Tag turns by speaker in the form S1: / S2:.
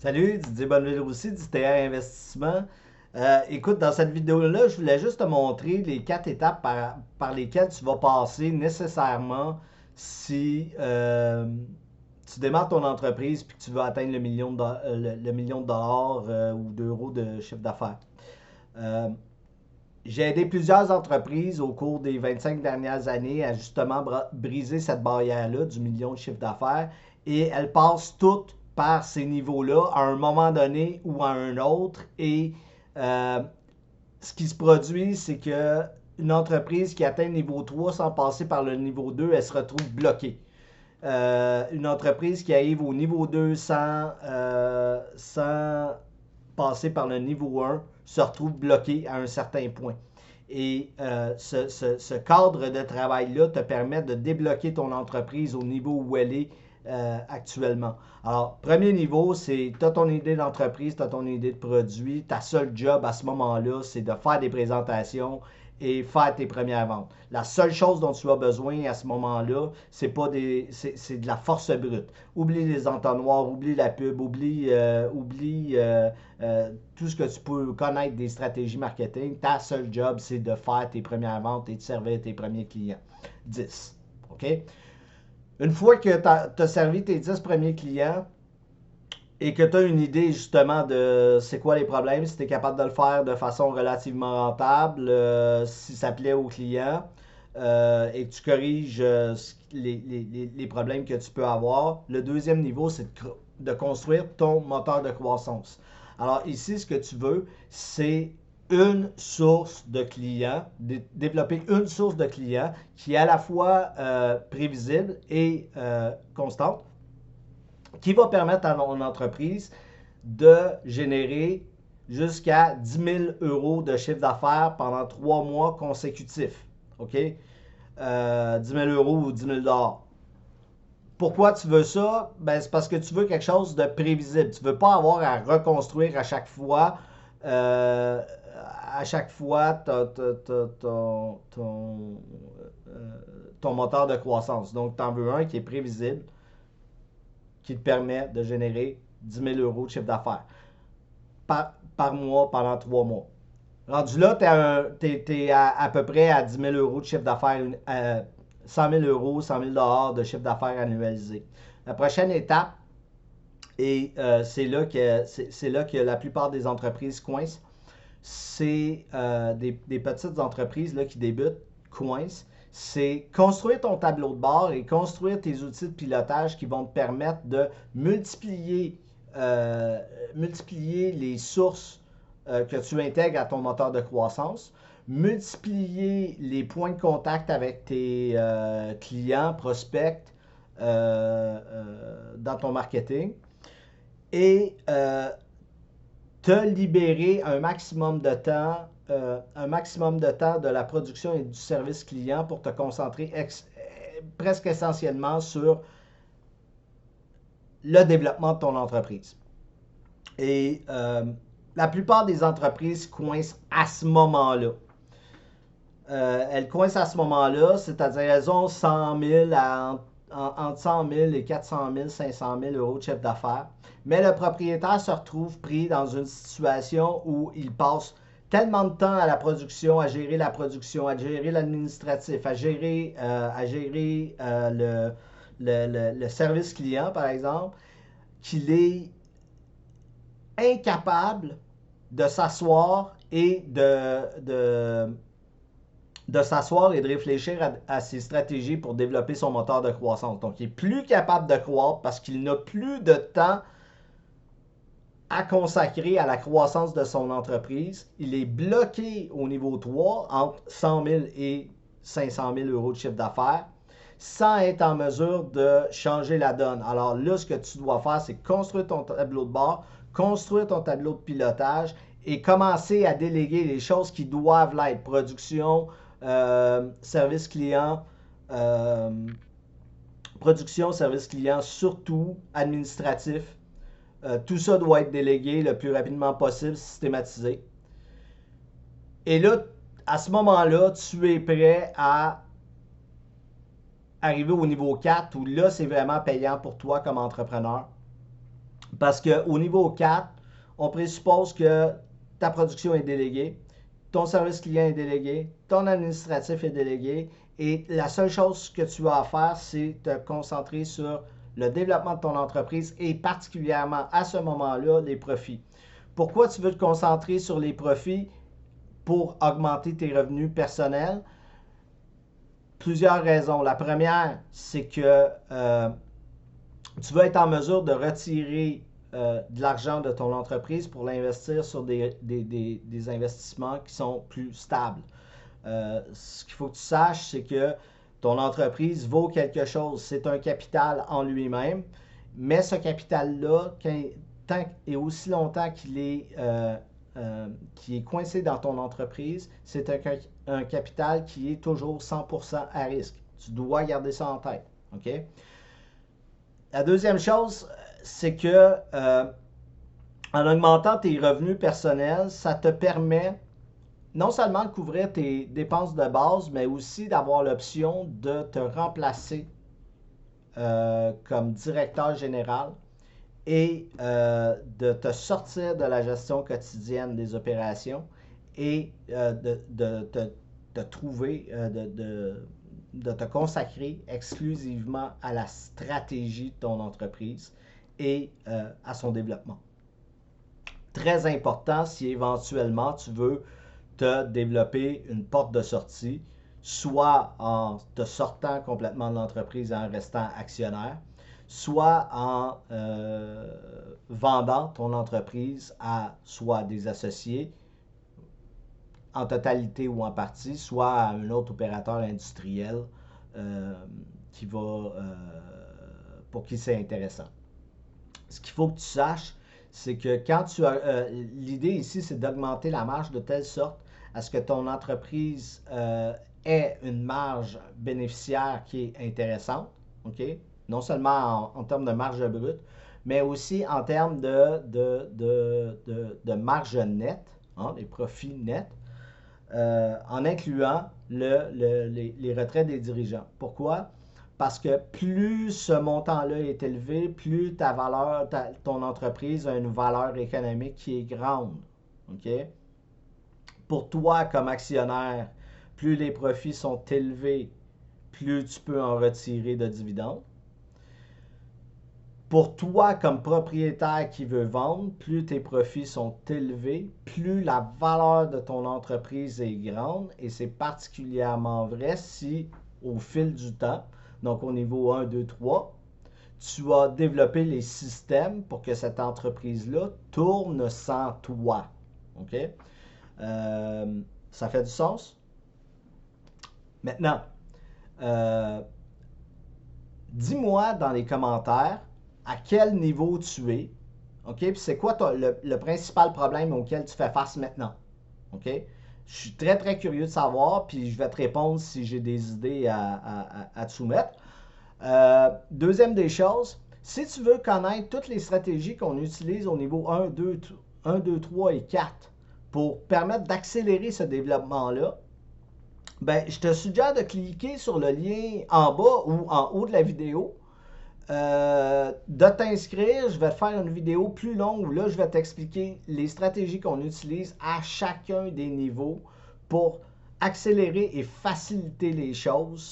S1: Salut, Didier Bonneville aussi, du TR Investissement. Écoute, dans cette vidéo-là, je voulais juste te montrer les 4 étapes par lesquelles tu vas passer nécessairement si tu démarres ton entreprise et que tu veux atteindre le million de dollars ou d'euros de chiffre d'affaires. Euh, j'ai aidé plusieurs entreprises au cours des 25 dernières années à justement briser cette barrière-là du million de chiffre d'affaires et elles passent toutes par ces niveaux-là à un moment donné ou à un autre. Et euh, ce qui se produit, c'est que une entreprise qui atteint le niveau 3 sans passer par le niveau 2, elle se retrouve bloquée. Une entreprise qui arrive au niveau 2 sans passer par le niveau 1 se retrouve bloquée à un certain point. Et ce cadre de travail-là te permet de débloquer ton entreprise au niveau où elle est actuellement. Alors, premier niveau, c'est tu as ton idée d'entreprise, tu as ton idée de produit. Ta seule job à ce moment-là, c'est de faire des présentations et faire tes premières ventes. La seule chose dont tu as besoin à ce moment-là, c'est de la force brute. Oublie les entonnoirs, oublie la pub, oublie tout ce que tu peux connaître des stratégies marketing. Ta seule job, c'est de faire tes premières ventes et de servir tes premiers clients. 10. OK? Une fois que tu as servi tes 10 premiers clients, et que tu as une idée justement de c'est quoi les problèmes, si tu es capable de le faire de façon relativement rentable, si ça plaît aux clients, et que tu corriges les problèmes que tu peux avoir. Le deuxième niveau, c'est de construire ton moteur de croissance. Alors ici, ce que tu veux, c'est une source de clients, développer une source de clients qui est à la fois prévisible et constante, qui va permettre à mon entreprise de générer jusqu'à 10 000 euros de chiffre d'affaires pendant 3 mois consécutifs. OK? 10 000 euros ou 10 000 dollars. Pourquoi tu veux ça? Ben, c'est parce que tu veux quelque chose de prévisible. Tu ne veux pas avoir à reconstruire euh, à chaque fois ton moteur de croissance. Donc, tu en veux un qui est prévisible, qui te permet de générer 10 000 euros de chiffre d'affaires par mois pendant 3 mois. Rendu là, tu es à peu près à 10 000 euros de chiffre d'affaires, 100 000 euros, 100 000 dollars de chiffre d'affaires annualisé. La prochaine étape, et c'est là que la plupart des entreprises coincent, c'est des petites entreprises là, qui débutent, coincent, c'est construire ton tableau de bord et construire tes outils de pilotage qui vont te permettre de multiplier, multiplier les sources que tu intègres à ton moteur de croissance, multiplier les points de contact avec tes clients, prospects dans ton marketing et te libérer un maximum de temps de la production et du service client pour te concentrer presque essentiellement sur le développement de ton entreprise. Et la plupart des entreprises coincent à ce moment-là. Elles coincent à ce moment-là, c'est-à-dire elles ont 100 000 entre 100 000 et 400 000, 500 000 euros de chiffre d'affaires. Mais le propriétaire se retrouve pris dans une situation où il passe tellement de temps à la production, à gérer la production, à gérer l'administratif, à gérer le service client, par exemple, qu'il est incapable de s'asseoir et de s'asseoir et de réfléchir à ses stratégies pour développer son moteur de croissance. Donc, il est plus capable de croître parce qu'il n'a plus de temps à consacrer à la croissance de son entreprise. Il est bloqué au niveau 3 entre 100 000 et 500 000 euros de chiffre d'affaires sans être en mesure de changer la donne. Alors là, ce que tu dois faire, c'est construire ton tableau de bord, construire ton tableau de pilotage et commencer à déléguer les choses qui doivent l'être. Production, service client, euh, production, service client, surtout administratif. Tout ça doit être délégué le plus rapidement possible, systématisé. Et là, à ce moment-là, tu es prêt à arriver au niveau 4 où là, c'est vraiment payant pour toi comme entrepreneur. Parce qu'au niveau 4, on présuppose que ta production est déléguée, ton service client est délégué, ton administratif est délégué, et la seule chose que tu as à faire, c'est te concentrer sur le développement de ton entreprise et particulièrement à ce moment-là, les profits. Pourquoi tu veux te concentrer sur les profits pour augmenter tes revenus personnels? Plusieurs raisons. La première, c'est que tu vas être en mesure de retirer de l'argent de ton entreprise pour l'investir sur des investissements qui sont plus stables. Ce qu'il faut que tu saches, c'est que ton entreprise vaut quelque chose. C'est un capital en lui-même, mais ce capital-là, tant et aussi longtemps qu'il est coincé dans ton entreprise, c'est un capital qui est toujours 100% à risque. Tu dois garder ça en tête. OK? La deuxième chose, c'est que en augmentant tes revenus personnels, ça te permet non seulement de couvrir tes dépenses de base, mais aussi d'avoir l'option de te remplacer comme directeur général et de te sortir de la gestion quotidienne des opérations et de trouver, de te consacrer exclusivement à la stratégie de ton entreprise et à son développement. Très important si éventuellement tu veux te développer une porte de sortie, soit en te sortant complètement de l'entreprise et en restant actionnaire, soit en vendant ton entreprise à soit des associés en totalité ou en partie, soit à un autre opérateur industriel qui va, pour qui c'est intéressant. Ce qu'il faut que tu saches, c'est que quand tu as... l'idée ici, c'est d'augmenter la marge de telle sorte à ce que ton entreprise ait une marge bénéficiaire qui est intéressante, OK? Non seulement en termes de marge brute, mais aussi en termes de marge nette, hein, les profits nets, en incluant les retraits des dirigeants. Pourquoi? Parce que plus ce montant-là est élevé, plus ta valeur, ton entreprise a une valeur économique qui est grande. OK? Pour toi, comme actionnaire, plus les profits sont élevés, plus tu peux en retirer de dividendes. Pour toi, comme propriétaire qui veut vendre, plus tes profits sont élevés, plus la valeur de ton entreprise est grande. Et c'est particulièrement vrai si, au fil du temps, donc au niveau 1, 2, 3, tu as développé les systèmes pour que cette entreprise-là tourne sans toi. OK? Ça fait du sens? Maintenant, dis-moi dans les commentaires à quel niveau tu es. OK? Puis c'est quoi le principal problème auquel tu fais face maintenant? OK? Je suis très, très curieux de savoir, puis je vais te répondre si j'ai des idées à te soumettre. Deuxième des choses, si tu veux connaître toutes les stratégies qu'on utilise au niveau 1, 2, 3 et 4 pour permettre d'accélérer ce développement-là, ben, je te suggère de cliquer sur le lien en bas ou en haut de la vidéo, de t'inscrire. Je vais te faire une vidéo plus longue où là, je vais t'expliquer les stratégies qu'on utilise à chacun des niveaux pour accélérer et faciliter les choses